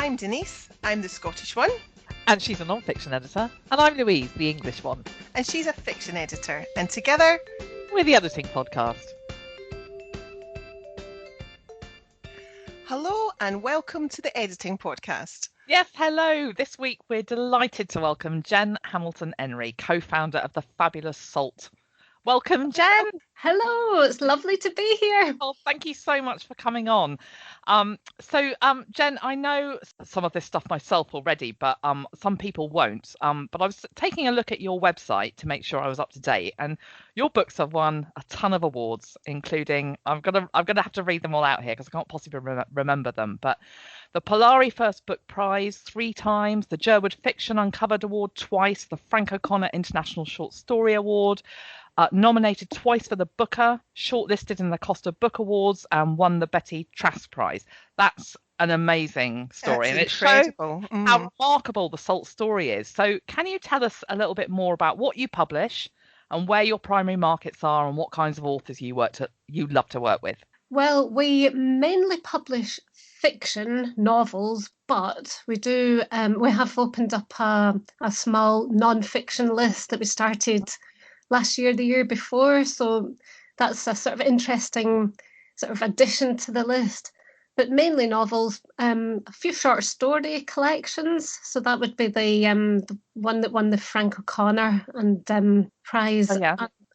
I'm Denise, I'm the Scottish one. And she's a non-fiction editor. And I'm Louise, the English one. And she's a fiction editor. And together, we're the Editing Podcast. Hello and welcome to the Editing Podcast. Yes, hello. This week we're delighted to welcome Jen Hamilton-Emery, co-founder of the fabulous Salt. Welcome, Jen. Hello, it's lovely to be here. Oh, thank you so much for coming on. Jen, I know some of this stuff myself already, but some people won't. But I was taking a look at your website to make sure I was up to date, and your books have won a ton of awards, including I'm gonna have to read them all out here because I can't possibly remember them. But the Polari First Book Prize 3 times, the Jerwood Fiction Uncovered Award twice, the Frank O'Connor International Short Story Award. Nominated twice for the Booker, shortlisted in the Costa Book Awards, and won the Betty Trask Prize. That's an amazing story. That's and incredible. It shows how remarkable the Salt story is. So can you tell us a little bit more about what you publish and where your primary markets are and what kinds of authors you love to work with? Well, we mainly publish fiction novels, but we do we have opened up a small non-fiction list that we started last year, the year before, so that's a sort of interesting sort of addition to the list. But mainly novels, a few short story collections. So that would be the one that won the Frank O'Connor and prize. Oh, yeah.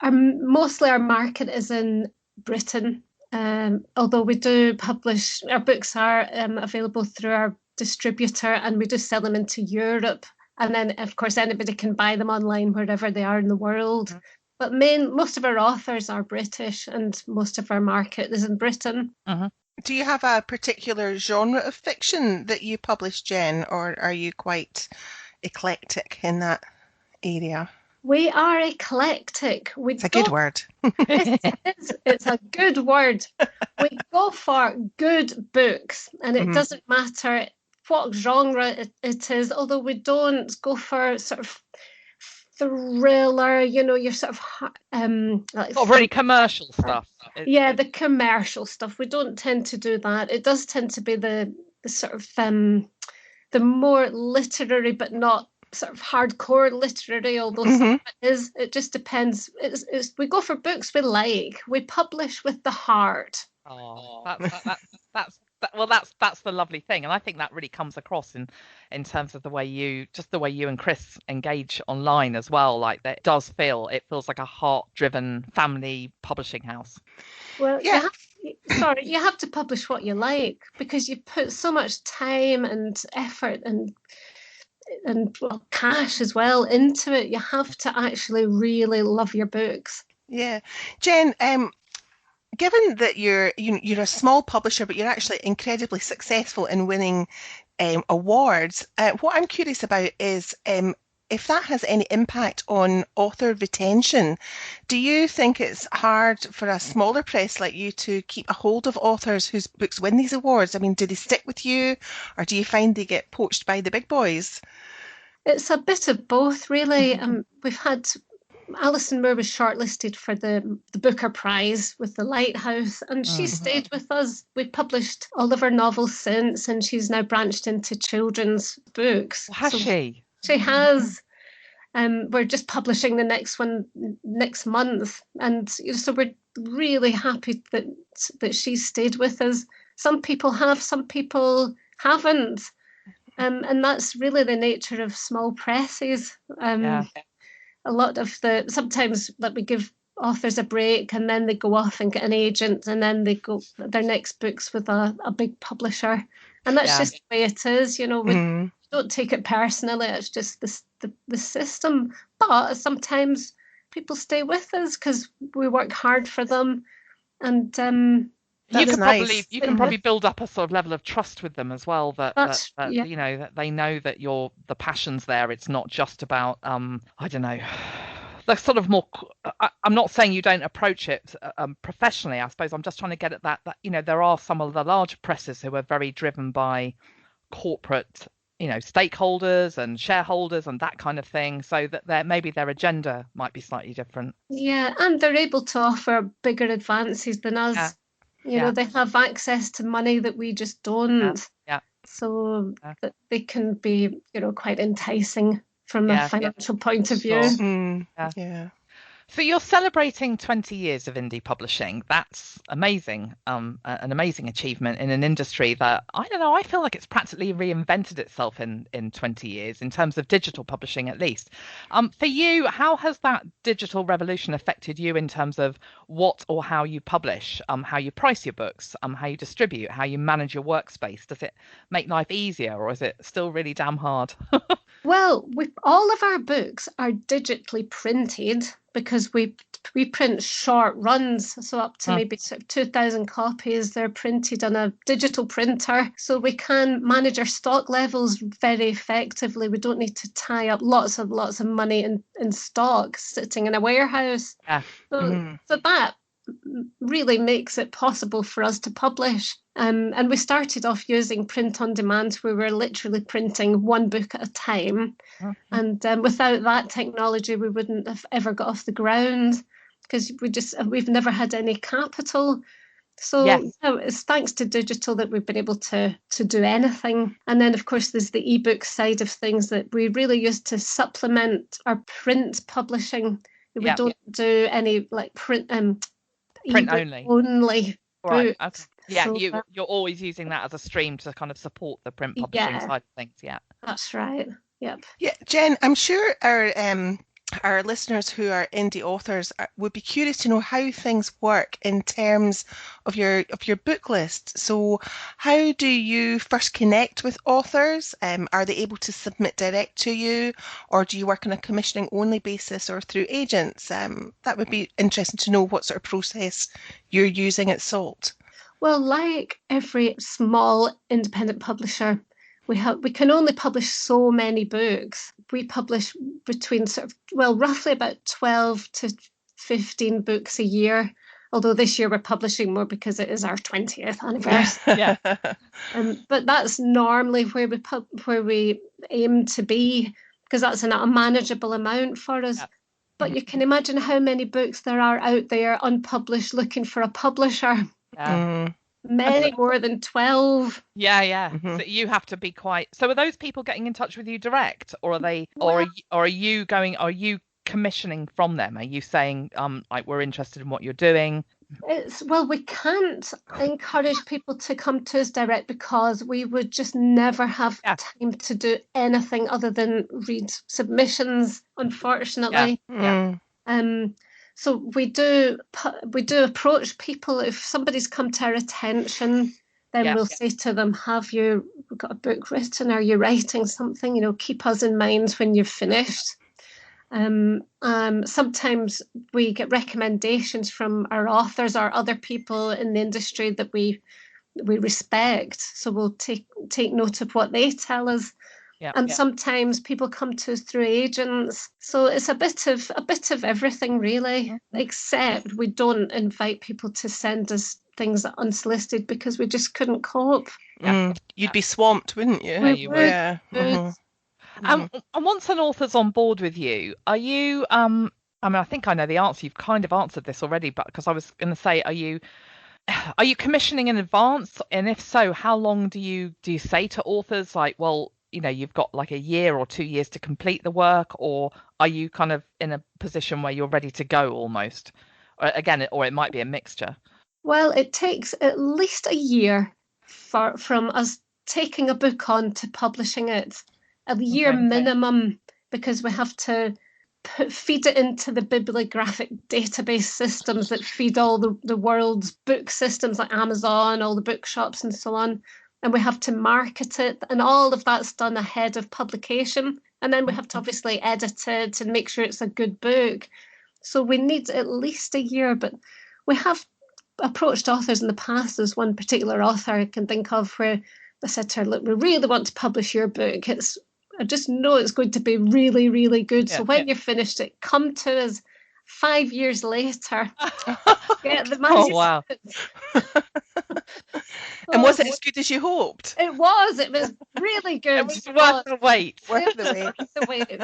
Mostly our market is in Britain, although we do publish, our books are available through our distributor, and we do sell them into Europe. And then, of course, anybody can buy them online wherever they are in the world. Mm-hmm. But most of our authors are British, and most of our market is in Britain. Mm-hmm. Do you have a particular genre of fiction that you publish, Jen, or are you quite eclectic in that area? We are eclectic. It's a good word. It's a good word. We go for good books, and it doesn't matter what genre it is, although we don't go for sort of thriller, your sort of like really commercial stuff. The commercial stuff. We don't tend to do that. It does tend to be the sort of the more literary, but not sort of hardcore literary, although some of it is. It just depends. We go for books we like. We publish with the heart. Oh, that's the lovely thing, and I think that really comes across in terms of the way you and Chris engage online as well. Like that, it feels like a heart-driven family publishing house. Well, yeah. You have to publish what you like, because you put so much time and effort and cash as well into it. You have to actually really love your books. Yeah, Jen. Given that you're a small publisher, but you're actually incredibly successful in winning awards, what I'm curious about is if that has any impact on author retention. Do you think it's hard for a smaller press like you to keep a hold of authors whose books win these awards? I mean, do they stick with you, or do you find they get poached by the big boys? It's a bit of both, really. We've had Alison Moore was shortlisted for the Booker Prize with The Lighthouse, and she stayed with us. We published all of her novels since, and she's now branched into children's books. Has she? She has. We're just publishing the next one next month, and so we're really happy that she stayed with us. Some people have, some people haven't, and that's really the nature of small presses. A lot of sometimes we give authors a break, and then they go off and get an agent, and then they go their next books with a big publisher, and that's just the way it is. We don't take it personally. It's just the system. But sometimes people stay with us because we work hard for them, and you can probably build up a sort of level of trust with them as well, that they know that the passion's there. It's not just about I don't know, the sort of more. I'm not saying you don't approach it professionally. I suppose I'm just trying to get at that there are some of the larger presses who are very driven by corporate stakeholders and shareholders and that kind of thing, so that maybe their agenda might be slightly different. Yeah, and they're able to offer bigger advances than us. They have access to money that we just don't. so Yeah. that they can be, quite enticing from a Yeah, financial point of sure. view. Yeah. So you're celebrating 20 years of indie publishing. That's amazing. An amazing achievement in an industry that, I don't know, I feel like it's practically reinvented itself in 20 years in terms of digital publishing, at least. For you, how has that digital revolution affected you in terms of what or how you publish, how you price your books, how you distribute, how you manage your workspace? Does it make life easier, or is it still really damn hard? Well, all of our books are digitally printed because we print short runs, so up to maybe sort of 2,000 copies. They're printed on a digital printer, so we can manage our stock levels very effectively. We don't need to tie up lots of money in stock sitting in a warehouse. Yeah. So that really makes it possible for us to publish. And we started off using print on demand, where we're literally printing one book at a time. And without that technology, we wouldn't have ever got off the ground, because we've never had any capital. So Yes. it's thanks to digital that we've been able to do anything. And then, of course, there's the ebook side of things that we really use to supplement our print publishing. We don't do any like print only. only Right. books. Okay. Yeah, So you're always using that as a stream to kind of support the print publishing side of things. Yeah. That's right. Yep. Yeah, Jen, I'm sure our listeners who are indie authors would be curious to know how things work in terms of your book list. So, how do you first connect with authors? Are they able to submit direct to you, or do you work on a commissioning only basis or through agents? That would be interesting to know what sort of process you're using at Salt. Well, like every small independent publisher, we can only publish so many books. We publish between roughly about 12 to 15 books a year. Although this year we're publishing more because it is our 20th anniversary. Yeah. But that's normally where we aim to be, because that's a manageable amount for us. Yeah. But you can imagine how many books there are out there unpublished looking for a publisher. Yeah. Many more than 12. Yeah. So you have to be quite. So are those people getting in touch with you direct, or are they, or are you commissioning from them? Are you saying, like, we're interested in what you're doing? We can't encourage people to come to us direct, because we would just never have time to do anything other than read submissions, unfortunately. Yeah. So we do approach people. If somebody's come to our attention, then we'll say to them, have you got a book written? Are you writing something? Keep us in mind when you've finished. Sometimes we get recommendations from our authors or other people in the industry that we respect. So we'll take note of what they tell us. Sometimes people come to us through agents. So it's a bit of everything, really, except we don't invite people to send us things unsolicited, because we just couldn't cope. You'd be swamped, wouldn't you? We would. Yeah. And once an author's on board with you, are you, I think I know the answer. You've kind of answered this already, but because I was going to say, are you commissioning in advance? And if so, how long do you say to authors, like, well, you've got like a year or 2 years to complete the work, or are you kind of in a position where you're ready to go almost? Or it might be a mixture. Well, it takes at least a year from us taking a book on to publishing it. A year minimum, because we have to feed it into the bibliographic database systems that feed all the world's book systems, like Amazon, all the bookshops and so on. And we have to market it, and all of that's done ahead of publication. And then we have to obviously edit it and make sure it's a good book. So we need at least a year, but we have approached authors in the past. There's one particular author I can think of where I said to her, look, we really want to publish your book. I just know it's going to be really, really good. So when you've finished it, come to us 5 years later. Get the manuscript. Oh, wow. And was it as good as you hoped? It was. It was really good. It was worth the wait. Worth the wait.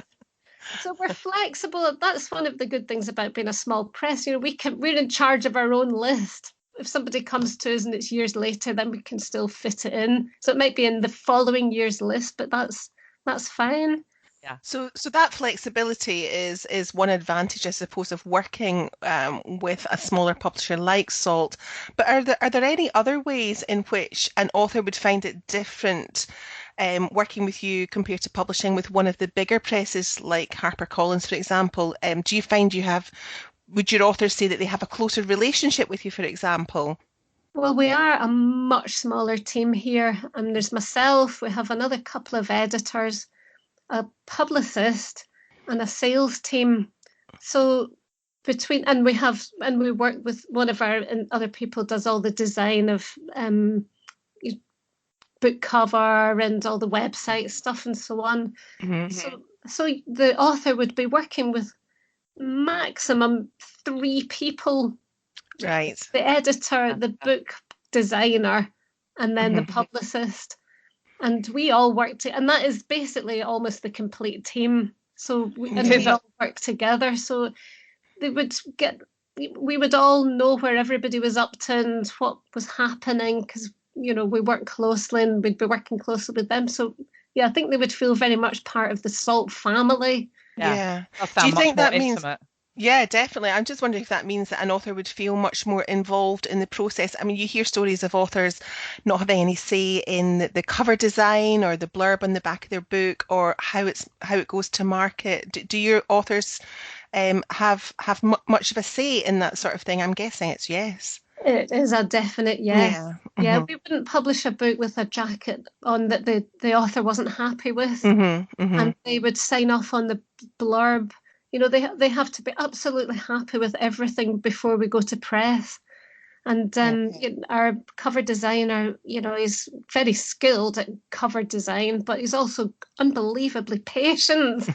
So we're flexible. That's one of the good things about being a small press. We're in charge of our own list. if somebody comes to us and it's years later, then we can still fit it in. So it might be in the following year's list, but that's fine. Yeah. So that flexibility is one advantage, I suppose, of working with a smaller publisher like Salt. But are there any other ways in which an author would find it different working with you compared to publishing with one of the bigger presses like HarperCollins, for example? Do you find would your authors say that they have a closer relationship with you, for example? Well, we are a much smaller team here, and there's myself. We have another couple of editors, a publicist, and a sales team. So and we work with one of our, and other people does all the design of book cover and all the website stuff and so on. Mm-hmm. So the author would be working with maximum 3 people. Right. The editor, the book designer, and then the publicist. And we all work and that is basically almost the complete team. So we all work together. So we would all know where everybody was up to and what was happening, because we work closely and we'd be working closely with them. So yeah, I think they would feel very much part of the Salt family. Yeah. Do you think that means? Yeah, definitely. I'm just wondering if that means that an author would feel much more involved in the process. I mean, you hear stories of authors not having any say in the cover design or the blurb on the back of their book, or how it goes to market. Do your authors have much of a say in that sort of thing? I'm guessing it's yes. It is a definite yes. Yeah. Yeah, we wouldn't publish a book with a jacket on that the author wasn't happy with, and they would sign off on the blurb. They have to be absolutely happy with everything before we go to press. And our cover designer, is very skilled at cover design, but he's also unbelievably patient.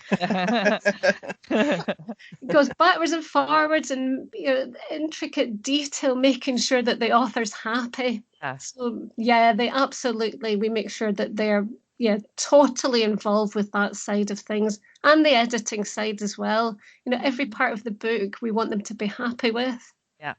He goes backwards and forwards and intricate detail, making sure that the author's happy. Yeah. So we make sure that they're totally involved with that side of things, and the editing side as well. Every part of the book we want them to be happy with. Yeah.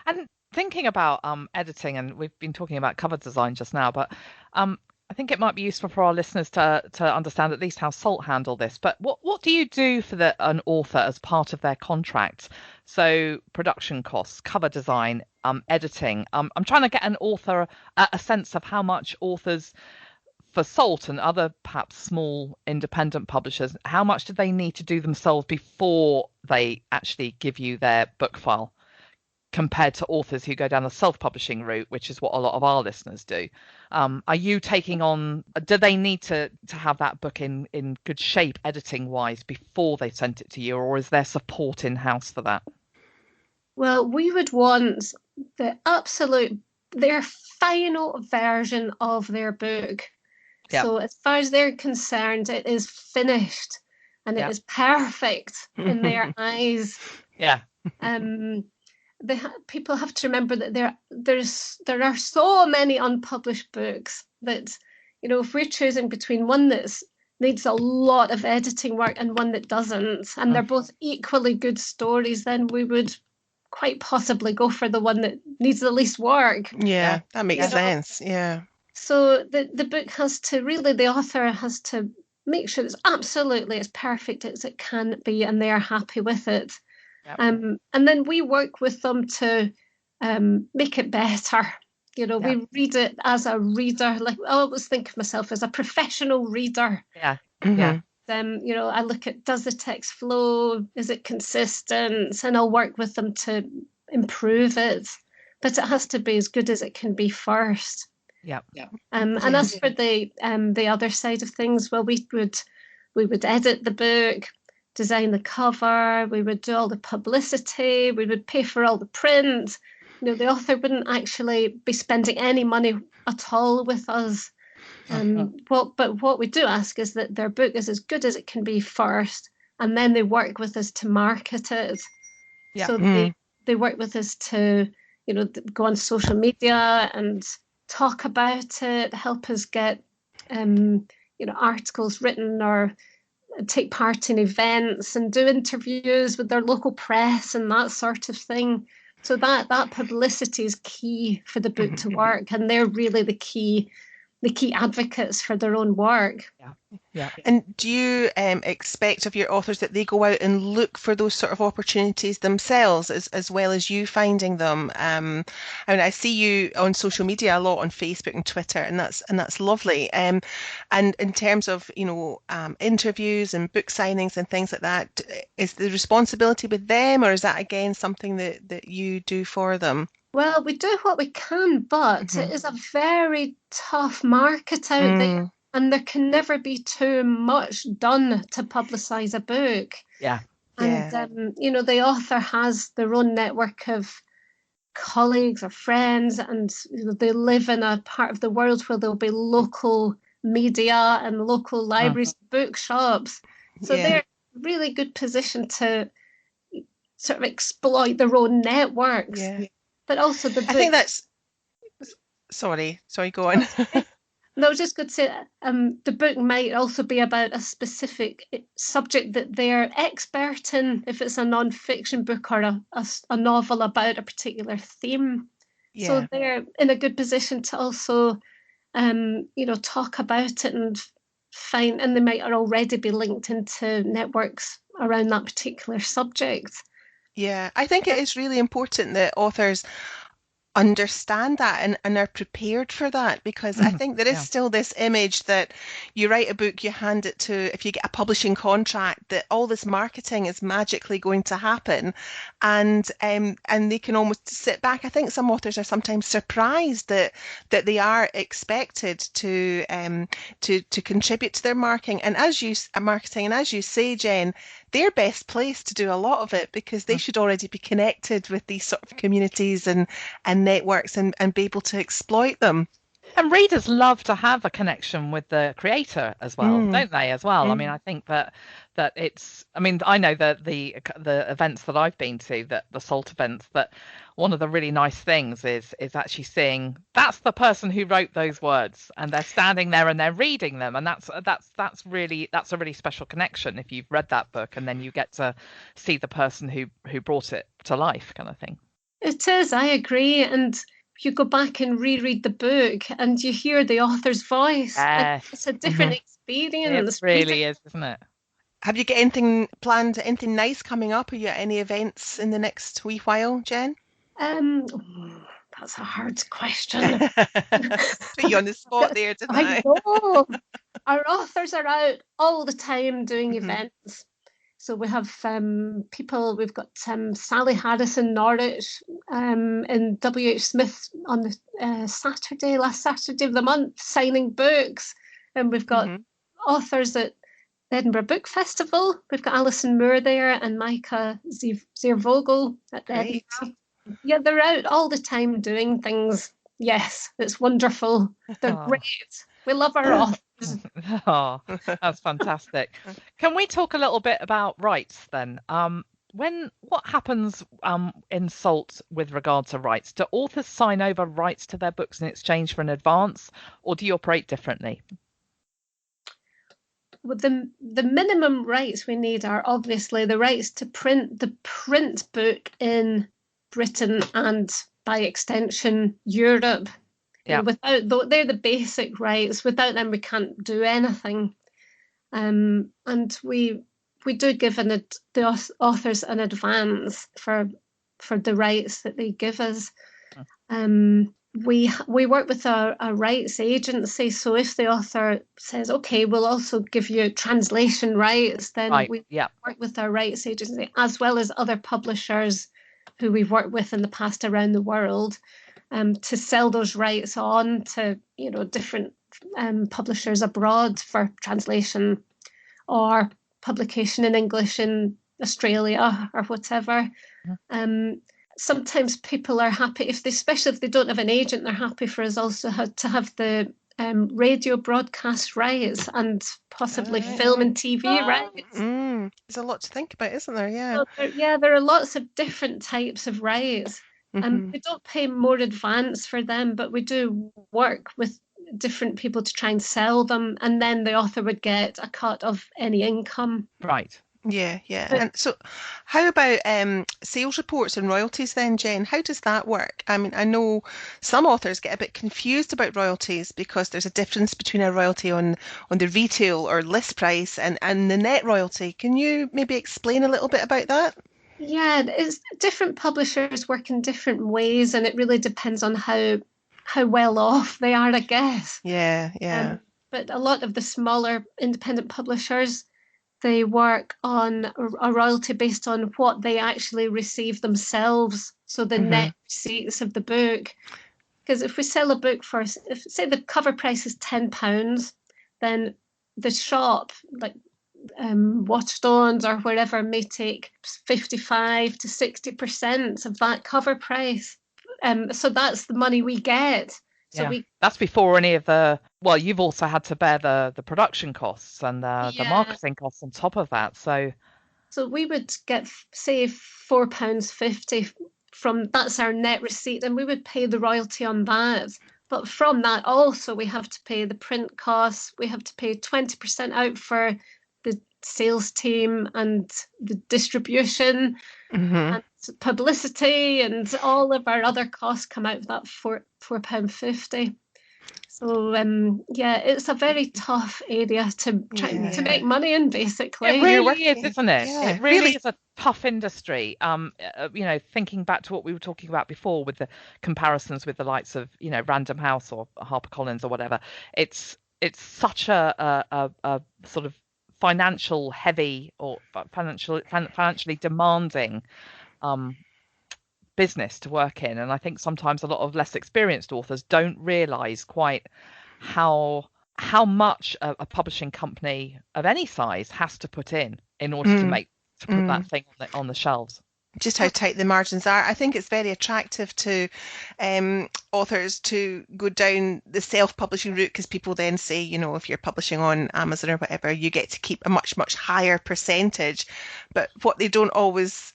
And thinking about editing, and we've been talking about cover design just now, but I think it might be useful for our listeners to understand at least how Salt handle this. But what do you do for an author as part of their contract? So production costs, cover design, editing. I'm trying to get an author a sense of how much authors for Salt and other perhaps small independent publishers, how much do they need to do themselves before they actually give you their book file, compared to authors who go down the self-publishing route, which is what a lot of our listeners do. Are you taking on, do they need to have that book in good shape editing wise before they sent it to you, or is there support in-house for that? Well, we would want their final version of their book. Yep. So as far as they're concerned, it is finished and it is perfect in their eyes. Yeah. People have to remember that there are so many unpublished books that, if we're choosing between one that needs a lot of editing work and one that doesn't, and they're both equally good stories, then we would quite possibly go for the one that needs the least work. Yeah, that makes sense. Yeah. So the book the author has to make sure it's absolutely as perfect as it can be, and they are happy with it. Yep. And then we work with them to make it better. We read it as a reader. Like, I always think of myself as a professional reader. Yeah. Yeah. I look at, does the text flow? Is it consistent? And I'll work with them to improve it. But it has to be as good as it can be first. Yeah. And as for the other side of things, well, we would edit the book, design the cover, we would do all the publicity, we would pay for all the print. The author wouldn't actually be spending any money at all with us. But what we do ask is that their book is as good as it can be first, and then they work with us to market it. Yeah. So they work with us to, go on social media and talk about it, help us get, articles written, or take part in events and do interviews with their local press and that sort of thing. So that publicity is key for the book to work, and they're really the key advocates for their own work. Yeah. And do you expect of your authors that they go out and look for those sort of opportunities themselves, as well as you finding them? I mean, I see you on social media a lot, on Facebook and Twitter, and that's lovely. And in terms of, interviews and book signings and things like that, is the responsibility with them, or is that again something that you do for them? Well, we do what we can, but it is a very tough market out there, and there can never be too much done to publicise a book. Yeah. And, the author has their own network of colleagues or friends, and they live in a part of the world where there'll be local media and local libraries, bookshops. So they're in a really good position to sort of exploit their own networks. Yeah. But also the book... I think that's... Sorry, go on. No, I was just going to say, the book might also be about a specific subject that they're expert in, if it's a non-fiction book or a novel about a particular theme. Yeah. So they're in a good position to also, talk about it and they might already be linked into networks around that particular subject. Yeah, I think it is really important that authors understand that and are prepared for that, because I think there is still this image that you write a book, you hand it to, if you get a publishing contract, that all this marketing is magically going to happen, and they can almost sit back. I think some authors are sometimes surprised that they are expected to contribute to their marketing, and as you say, Jen, they're best placed to do a lot of it, because they should already be connected with these sort of communities and networks and be able to exploit them. And readers love to have a connection with the creator as well, don't they, as well? I mean, I think that it's, I mean, I know that the events that I've been to, that the Salt events, that one of the really nice things is actually seeing that's the person who wrote those words, and they're standing there and they're reading them, and that's a really special connection if you've read that book and then you get to see the person who brought it to life, kind of thing. It is, I agree. And you go back and reread the book and you hear the author's voice. Yes. It's a different experience. It really is, isn't it? Have you got anything planned, anything nice coming up? Are you at any events in the next wee while, Jen? That's a hard question. Put you on the spot there, didn't I? I know. Our authors are out all the time doing events. So we have people, we've got Sally Harris in Norwich, in W.H. Smith on the last Saturday of the month, signing books. And we've got authors at the Edinburgh Book Festival. We've got Alison Moore there and Micah Ziervogel at Edinburgh. Yeah, they're out all the time doing things. Yes, it's wonderful. They're great. We love our authors. Oh, that's fantastic. Can we talk a little bit about rights then? What happens in Salt with regard to rights? Do authors sign over rights to their books in exchange for an advance, or do you operate differently? Well, the minimum rights we need are obviously the rights to print the print book in Britain and by extension Europe. Yeah. They're the basic rights. Without them, we can't do anything. And we do give the authors an advance for the rights that they give us. We work with a rights agency. So if the author says, "Okay, we'll also give you translation rights," then we work with our rights agency as well as other publishers who we've worked with in the past around the world. To sell those rights on to different publishers abroad for translation or publication in English in Australia or whatever. Sometimes people are happy, especially if they don't have an agent, they're happy for us also to have the radio broadcast rights and possibly film and TV rights. There's a lot to think about, isn't there? Yeah. So there are lots of different types of rights. We don't pay more advance for them, but we do work with different people to try and sell them, and then the author would get a cut of any income. Right. Yeah, yeah. But And so how about sales reports and royalties then, Jen? How does that work? I mean, I know some authors get a bit confused about royalties because there's a difference between a royalty on the retail or list price and the net royalty. Can you maybe explain a little bit about that? yeah, it's different publishers work in different ways, and it really depends on how well off they are, I guess. Yeah, yeah. But a lot of the smaller independent publishers, they work on a royalty based on what they actually receive themselves. So the Hmm. net receipts of the book. Because if we sell a book for, if say the cover price is £10, then the shop, like Waterstones or wherever, may take 55 to 60% of that cover price. So that's the money we get. So Yeah, we, that's before any of the, well, you've also had to bear the production costs and the yeah. marketing costs on top of that. So So we would get, say, £4.50 from, that's our net receipt, and we would pay the royalty on that. But from that also we have to pay the print costs, we have to pay 20% out for the sales team and the distribution Hmm. and publicity, and all of our other costs come out of that £4.50. So yeah, it's a very tough area to try to Yeah. make money in, it basically. You're really is, working. isn't it? It Yeah, really really. is a tough industry. Thinking back to what we were talking about before with the comparisons with the likes of, Random House or HarperCollins or whatever, it's such a sort of financial heavy or financially demanding um, business to work in. And I think sometimes a lot of less experienced authors don't realize quite how much a publishing company of any size has to put in order to Mm, make to put that mm. thing on the shelves. Just how tight the margins are. I think it's very attractive to authors to go down the self-publishing route because people then say, if you're publishing on Amazon or whatever, you get to keep a much, much higher percentage. But what they don't always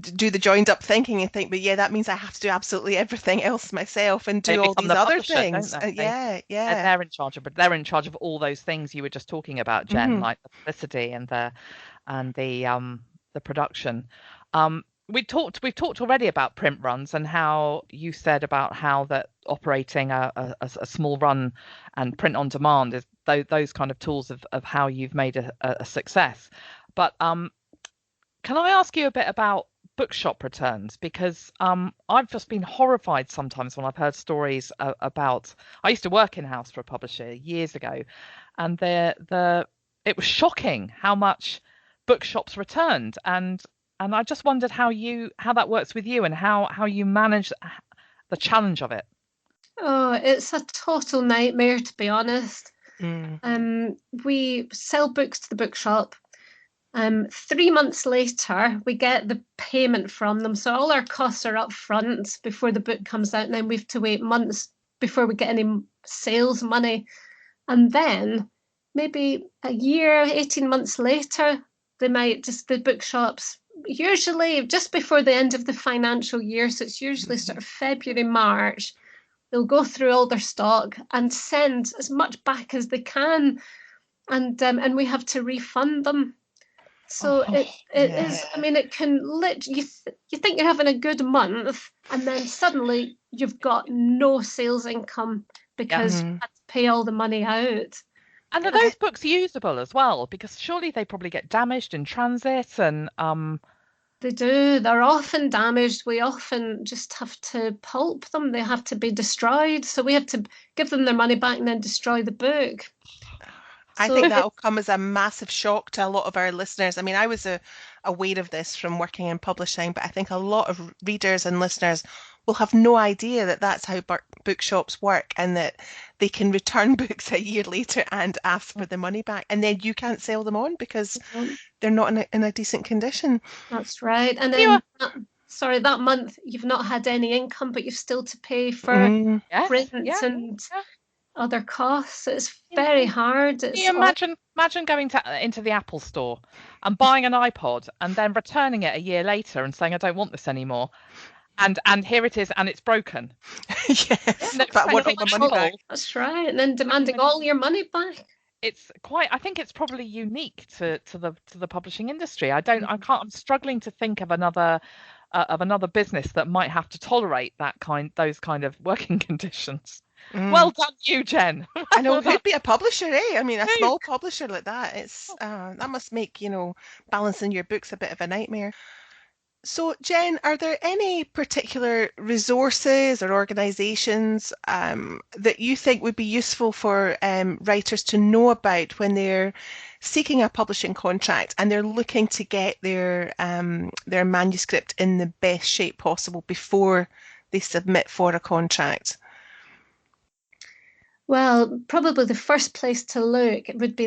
do the joined up thinking and think, but yeah, that means I have to do absolutely everything else myself and They do all become these the other publisher, don't things. they? Yeah, And yeah. they're in charge of all those things you were just talking about, Jen, Hmm. like the publicity and the production. We've talked already about print runs and how you said about how that operating a small run and print on demand is those kind of tools of how you've made a success. But can I ask you a bit about bookshop returns? Because I've just been horrified sometimes when I've heard stories about. I used to work in house for a publisher years ago, and it was shocking how much bookshops returned, and I just wondered how that works with you and how you manage the challenge of it. Oh, it's a total nightmare, to be honest. Mm. We sell books to the bookshop. 3 months later, we get the payment from them. So all our costs are up front before the book comes out, and then we have to wait months before we get any sales money. And then maybe a year, 18 months later, the bookshops, usually just before the end of the financial year, so it's usually sort of February, March, they'll go through all their stock and send as much back as they can, and we have to refund them. So Oh, it yeah. is. I mean, it can you think you're having a good month, and then suddenly you've got no sales income because Yes. you Mm. had to pay all the money out. And are I, those books usable as well? Because surely they probably get damaged in transit and They do. They're often damaged. We often just have to pulp them. They have to be destroyed. So we have to give them their money back and then destroy the book. I So think it, that'll come as a massive shock to a lot of our listeners. I mean, I was aware of this from working in publishing, but I think a lot of readers and listeners will have no idea that that's how bookshops work and that they can return books a year later and ask for the money back, and then you can't sell them on because they're not in a decent condition. that's right. And you are, then, sorry, that month you've not had any income, but you've still to pay for Mm. yes, print yeah, and yeah. other costs. It's Yeah. very hard. Can It's you all, imagine going into the Apple store and buying an iPod and then returning it a year later and saying I don't want this anymore, and here it is and it's broken. Yes, And but I want all expecting my money back. Apple that's right. And then to give you demanding money. all your money back. I think it's probably unique to the publishing industry. I'm struggling to think of another business that might have to tolerate those kind of working conditions. Well done, you, Jen. I know, who'd be a publisher, eh? I mean, a small publisher like that, it's that must make, balancing your books a bit of a nightmare. So, Jen, are there any particular resources or organisations that you think would be useful for writers to know about when they're seeking a publishing contract and they're looking to get their manuscript in the best shape possible before they submit for a contract? Well, probably the first place to look would be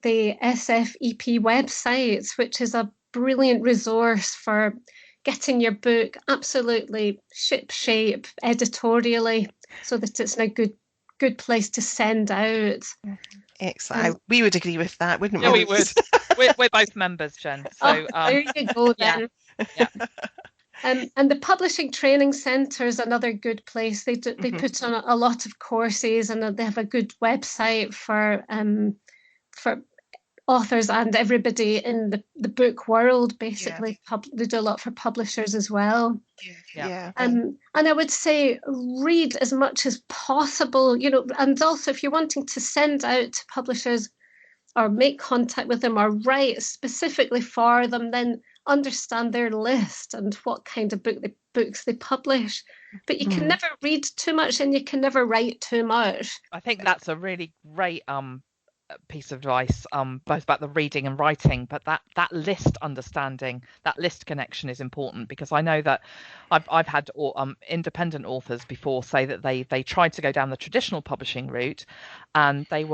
the SFEP website, which is a brilliant resource for getting your book absolutely ship-shape editorially so that it's in a good place to send out. Excellent. We would agree with that, wouldn't we? Yeah, we would. We're both members, Jen. So there you go then. Yeah. And the Publishing Training Centre is another good place. They put on a lot of courses, and they have a good website for authors and everybody in the book world, basically. Yeah. They do a lot for publishers as well. Yeah. And I would say read as much as possible, and also if you're wanting to send out to publishers or make contact with them or write specifically for them, then understand their list and what kind of books they publish. But you can never read too much and you can never write too much. I think that's a really great piece of advice, both about the reading and writing, but that list understanding, that list connection is important, because I know that I've had independent authors before say that they tried to go down the traditional publishing route, and they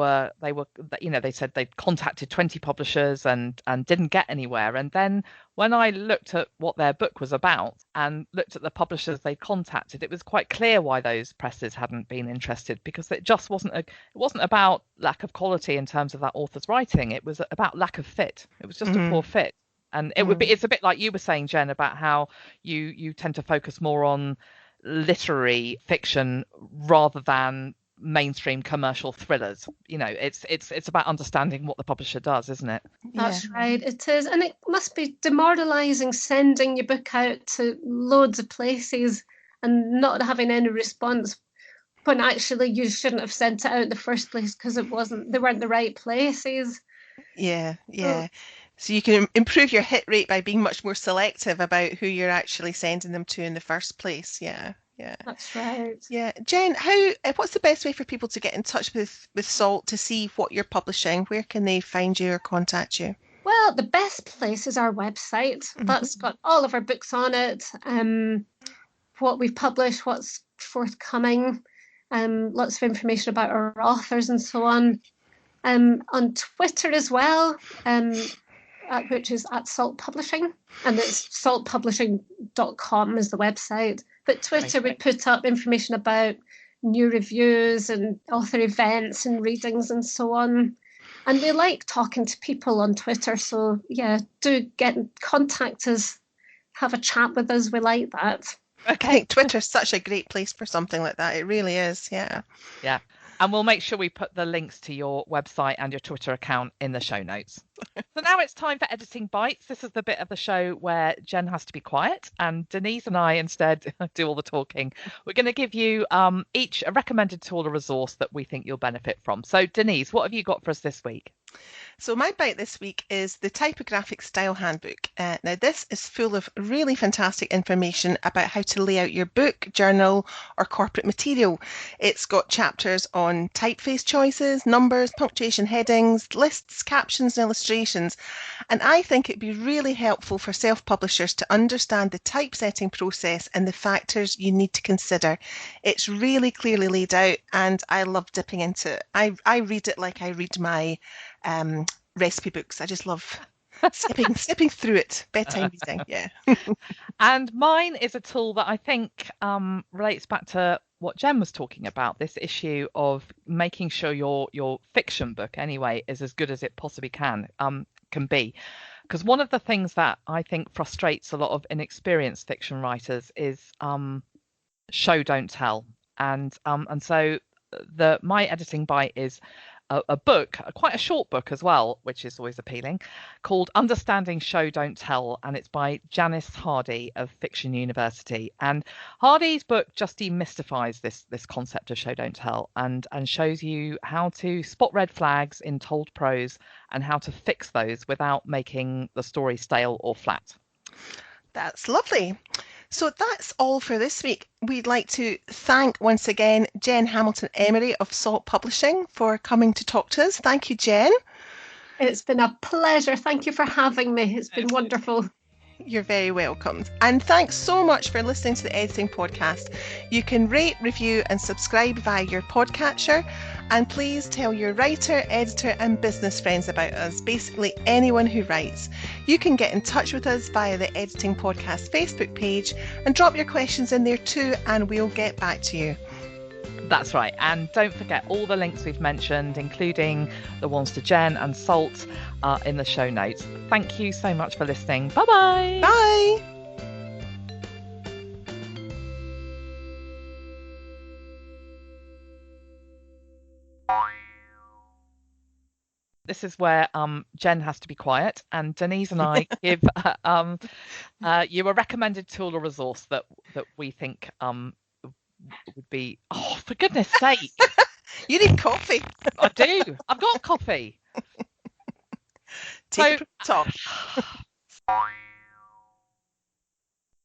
said they'd contacted 20 publishers and didn't get anywhere. And then when I looked at what their book was about and looked at the publishers they contacted, it was quite clear why those presses hadn't been interested, because it just wasn't about lack of quality in terms of that author's writing. It was about lack of fit. It was just a poor fit. And it's a bit like you were saying, Jen, about how you tend to focus more on literary fiction rather than mainstream commercial thrillers. It's about understanding what the publisher does, isn't it? That's right, it is. And it must be demoralizing sending your book out to loads of places and not having any response, when actually you shouldn't have sent it out in the first place because they weren't the right places. Yeah. So you can improve your hit rate by being much more selective about who you're actually sending them to in the first place. Yeah. That's right. Yeah. Jen, what's the best way for people to get in touch with Salt to see what you're publishing? Where can they find you or contact you? Well, the best place is our website. That's got all of our books on it, what we've published, what's forthcoming, lots of information about our authors and so on. On Twitter as well, which is at Salt Publishing, and it's saltpublishing.com is the website. But Twitter would put up information about new reviews and author events and readings and so on. And we like talking to people on Twitter, so do get in contact us, have a chat with us. We like that. Okay. I think Twitter's such a great place for something like that. It really is, yeah. Yeah. And we'll make sure we put the links to your website and your Twitter account in the show notes. So now it's time for Editing Bites. This is the bit of the show where Jen has to be quiet and Denise and I instead do all the talking. We're going to give you each a recommended tool or resource that we think you'll benefit from. So Denise, what have you got for us this week? So my bite this week is the Typographic Style Handbook. Now this is full of really fantastic information about how to lay out your book, journal or corporate material. It's got chapters on typeface choices, numbers, punctuation, headings, lists, captions and illustrations. And I think it'd be really helpful for self-publishers to understand the typesetting process and the factors you need to consider. It's really clearly laid out and I love dipping into it. I read it like I read my recipe books. I just love skipping through it. Bedtime reading, yeah. And mine is a tool that I think relates back to what Jen was talking about, this issue of making sure your fiction book anyway is as good as it possibly can be. Because one of the things that I think frustrates a lot of inexperienced fiction writers is show don't tell. And so my editing bite is a book, quite a short book as well, which is always appealing, called Understanding Show Don't Tell, and it's by Janice Hardy of Fiction University. And Hardy's book just demystifies this concept of show don't tell, and shows you how to spot red flags in told prose and how to fix those without making the story stale or flat. That's lovely. So that's all for this week. We'd like to thank once again Jen Hamilton-Emery of Salt Publishing for coming to talk to us. Thank you, Jen. It's been a pleasure. Thank you for having me. It's been wonderful. You're very welcome. And thanks so much for listening to the Editing Podcast. You can rate, review and subscribe via your podcatcher. And please tell your writer, editor and business friends about us, basically anyone who writes. You can get in touch with us via the Editing Podcast Facebook page and drop your questions in there too, and we'll get back to you. That's right. And don't forget all the links we've mentioned, including the ones to Jen and Salt, in the show notes. Thank you so much for listening. Bye-bye. Bye. This is where Jen has to be quiet, and Denise and I give you a recommended tool or resource that we think would be, oh, for goodness sake. You need coffee. I do. I've got coffee. Take a top.